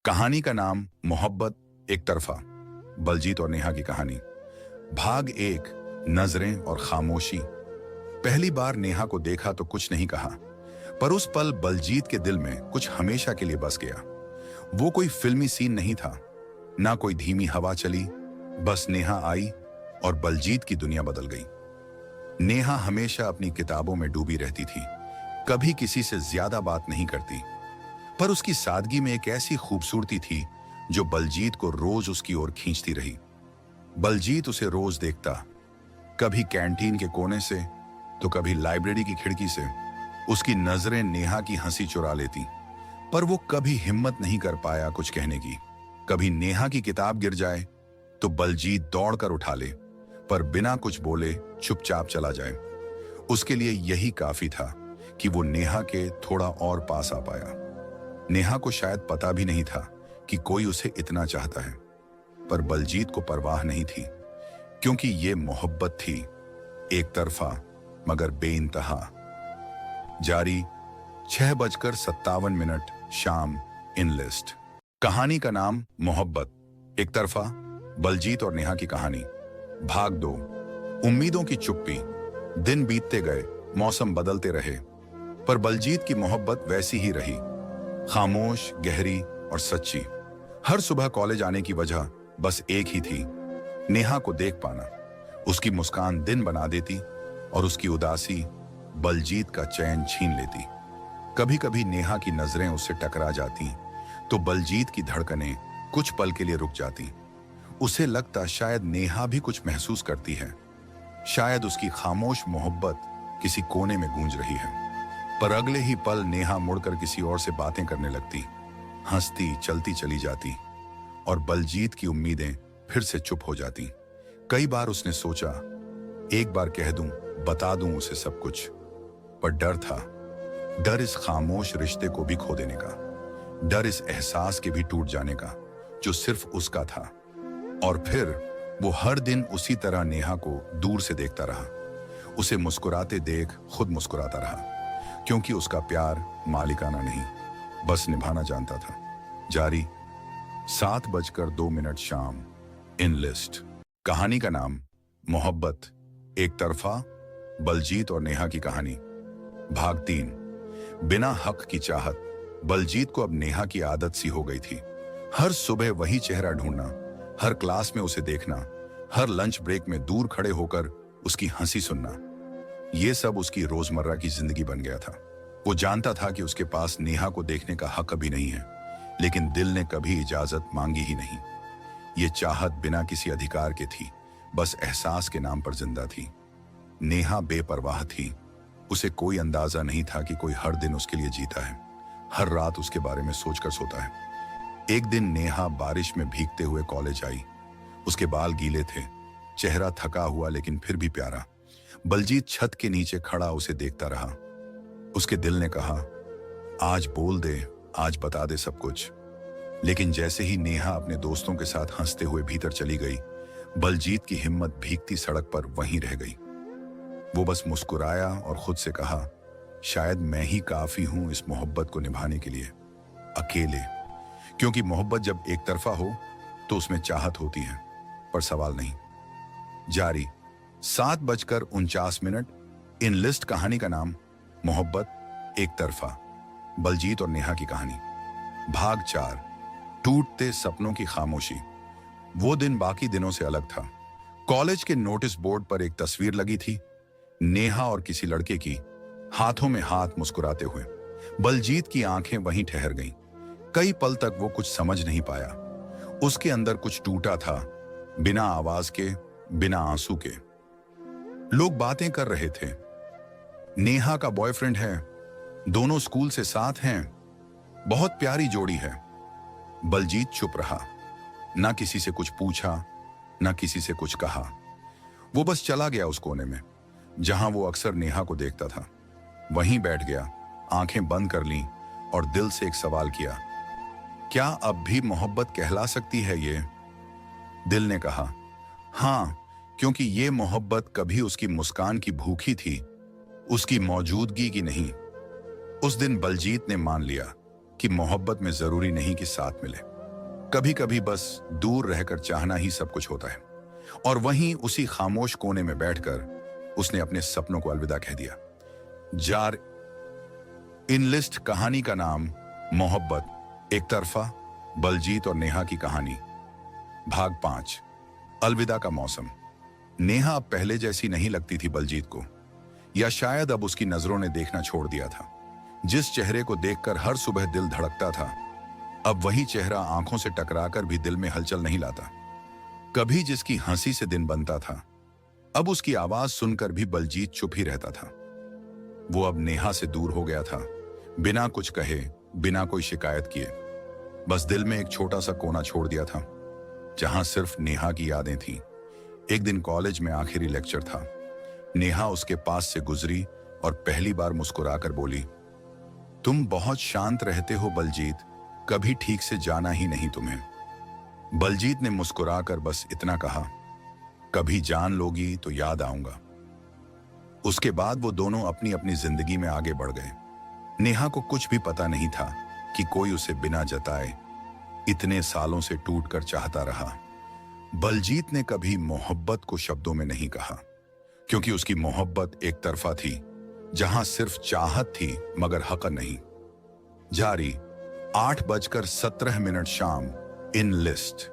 कहानी का नाम मोहब्बत एक तरफा। बलजीत और नेहा की कहानी। भाग एक। नजरें और खामोशी। पहली बार नेहा को देखा तो कुछ नहीं कहा, पर उस पल बलजीत के दिल में कुछ हमेशा के लिए बस गया। वो कोई फिल्मी सीन नहीं था, ना कोई धीमी हवा चली, बस नेहा आई और बलजीत की दुनिया बदल गई। नेहा हमेशा अपनी किताबों में डूबी रहती थी, कभी किसी से ज्यादा बात नहीं करती, पर उसकी सादगी में एक ऐसी खूबसूरती थी जो बलजीत को रोज उसकी ओर खींचती रही। बलजीत उसे रोज देखता, कभी कैंटीन के कोने से तो कभी लाइब्रेरी की खिड़की से। उसकी नजरें नेहा की हंसी चुरा लेती, पर वो कभी हिम्मत नहीं कर पाया कुछ कहने की। कभी नेहा की किताब गिर जाए तो बलजीत दौड़कर उठा ले, पर बिना कुछ बोले चुपचाप चला जाए। उसके लिए यही काफी था कि वो नेहा के थोड़ा और पास आ पाया। नेहा को शायद पता भी नहीं था कि कोई उसे इतना चाहता है, पर बलजीत को परवाह नहीं थी, क्योंकि ये मोहब्बत थी, एक तरफा मगर बेइंतहा। जारी 6:57 शाम। In list. कहानी का नाम मोहब्बत एक तरफा। बलजीत और नेहा की कहानी। भाग 2। उम्मीदों की चुप्पी। दिन बीतते गए, मौसम बदलते रहे, पर बलजीत की मोहब्बत वैसी ही रही, खामोश, गहरी और सच्ची। हर सुबह कॉलेज आने की वजह बस एक ही थी, नेहा को देख पाना। उसकी मुस्कान दिन बना देती और उसकी उदासी बलजीत का चैन छीन लेती। कभी कभी नेहा की नजरें उससे टकरा जाती तो बलजीत की धड़कनें कुछ पल के लिए रुक जाती। उसे लगता शायद नेहा भी कुछ महसूस करती है, शायद उसकी खामोश मोहब्बत किसी कोने में गूंज रही है। पर अगले ही पल नेहा मुड़कर किसी और से बातें करने लगती, हंसती, चलती चली जाती, और बलजीत की उम्मीदें फिर से चुप हो जाती। कई बार उसने सोचा, एक बार कह दूं, बता दूं उसे सब कुछ, पर डर था। डर इस खामोश रिश्ते को भी खो देने का, डर इस एहसास के भी टूट जाने का जो सिर्फ उसका था। और फिर वो हर दिन उसी तरह नेहा को दूर से देखता रहा, उसे मुस्कुराते देख खुद मुस्कुराता रहा, क्योंकि उसका प्यार मालिकाना नहीं, बस निभाना जानता था। जारी 7:02 शाम। In list. कहानी का नाम मोहब्बत एक तरफा। बलजीत और नेहा की कहानी। भाग 3। बिना हक की चाहत। बलजीत को अब नेहा की आदत सी हो गई थी, हर सुबह वही चेहरा ढूंढना, हर क्लास में उसे देखना, हर लंच ब्रेक में दूर खड़े होकर उसकी हंसी सुनना। ये सब उसकी रोजमर्रा की जिंदगी बन गया था। वो जानता था कि उसके पास नेहा को देखने का हक अभी नहीं है, लेकिन दिल ने कभी इजाजत मांगी ही नहीं। ये चाहत बिना किसी अधिकार के थी, बस एहसास के नाम पर जिंदा थी। नेहा बेपरवाह थी, उसे कोई अंदाजा नहीं था कि कोई हर दिन उसके लिए जीता है, हर रात उसके बारे में सोचकर सोता है। एक दिन नेहा बारिश में भीगते हुए कॉलेज आई। उसके बाल गीले थे, चेहरा थका हुआ लेकिन फिर भी प्यारा। बलजीत छत के नीचे खड़ा उसे देखता रहा। उसके दिल ने कहा, आज बोल दे, आज बता दे सब कुछ। लेकिन जैसे ही नेहा अपने दोस्तों के साथ हंसते हुए भीतर चली गई, बलजीत की हिम्मत भीगती सड़क पर वहीं रह गई। वो बस मुस्कुराया और खुद से कहा, शायद मैं ही काफी हूं इस मोहब्बत को निभाने के लिए, अकेले। क्योंकि मोहब्बत जब एक तरफा हो तो उसमें चाहत होती है, पर सवाल नहीं। जारी 7:49। In list. कहानी का नाम मोहब्बत एक तरफा। बलजीत और नेहा की कहानी। भाग 4। टूटते सपनों की खामोशी। वो दिन बाकी दिनों से अलग था। कॉलेज के नोटिस बोर्ड पर एक तस्वीर लगी थी, नेहा और किसी लड़के की, हाथों में हाथ मुस्कुराते हुए। बलजीत की आंखें वहीं ठहर गईं। कई पल तक वो कुछ समझ नहीं पाया। उसके अंदर कुछ टूटा था, बिना आवाज के, बिना आंसू के। लोग बातें कर रहे थे, नेहा का बॉयफ्रेंड है, दोनों स्कूल से साथ हैं, बहुत प्यारी जोड़ी है। बलजीत चुप रहा, ना किसी से कुछ पूछा, ना किसी से कुछ कहा। वो बस चला गया उस कोने में जहां वो अक्सर नेहा को देखता था। वहीं बैठ गया, आंखें बंद कर लीं और दिल से एक सवाल किया, क्या अब भी मोहब्बत कहला सकती है ये? दिल ने कहा, हां, क्योंकि ये मोहब्बत कभी उसकी मुस्कान की भूखी थी, उसकी मौजूदगी की नहीं। उस दिन बलजीत ने मान लिया कि मोहब्बत में जरूरी नहीं कि साथ मिले, कभी कभी बस दूर रहकर चाहना ही सब कुछ होता है। और वहीं उसी खामोश कोने में बैठकर उसने अपने सपनों को अलविदा कह दिया। जार इनलिस्ट कहानी का नाम मोहब्बत, एक तरफा, बलजीत और नेहा की कहानी। भाग 5। अलविदा का मौसम। नेहा अब पहले जैसी नहीं लगती थी बलजीत को, या शायद अब उसकी नजरों ने देखना छोड़ दिया था। जिस चेहरे को देखकर हर सुबह दिल धड़कता था, अब वही चेहरा आंखों से टकराकर भी दिल में हलचल नहीं लाता। कभी जिसकी हंसी से दिन बनता था, अब उसकी आवाज सुनकर भी बलजीत चुप ही रहता था। वो अब नेहा से दूर हो गया था, बिना कुछ कहे, बिना कोई शिकायत किए। बस दिल में एक छोटा सा कोना छोड़ दिया था, जहां सिर्फ नेहा की यादें थीं। एक दिन कॉलेज में आखिरी लेक्चर था। नेहा उसके पास से गुजरी और पहली बार मुस्कुराकर बोली, तुम बहुत शांत रहते हो बलजीत, कभी ठीक से जाना ही नहीं तुम्हें। बलजीत ने मुस्कुराकर बस इतना कहा, कभी जान लोगी तो याद आऊंगा। उसके बाद वो दोनों अपनी अपनी जिंदगी में आगे बढ़ गए। नेहा को कुछ भी पता नहीं था कि कोई उसे बिना जताए इतने सालों से टूटकर चाहता रहा। बलजीत ने कभी मोहब्बत को शब्दों में नहीं कहा, क्योंकि उसकी मोहब्बत एक तरफा थी, जहां सिर्फ चाहत थी मगर हक नहीं। जारी 8:17 शाम। In list.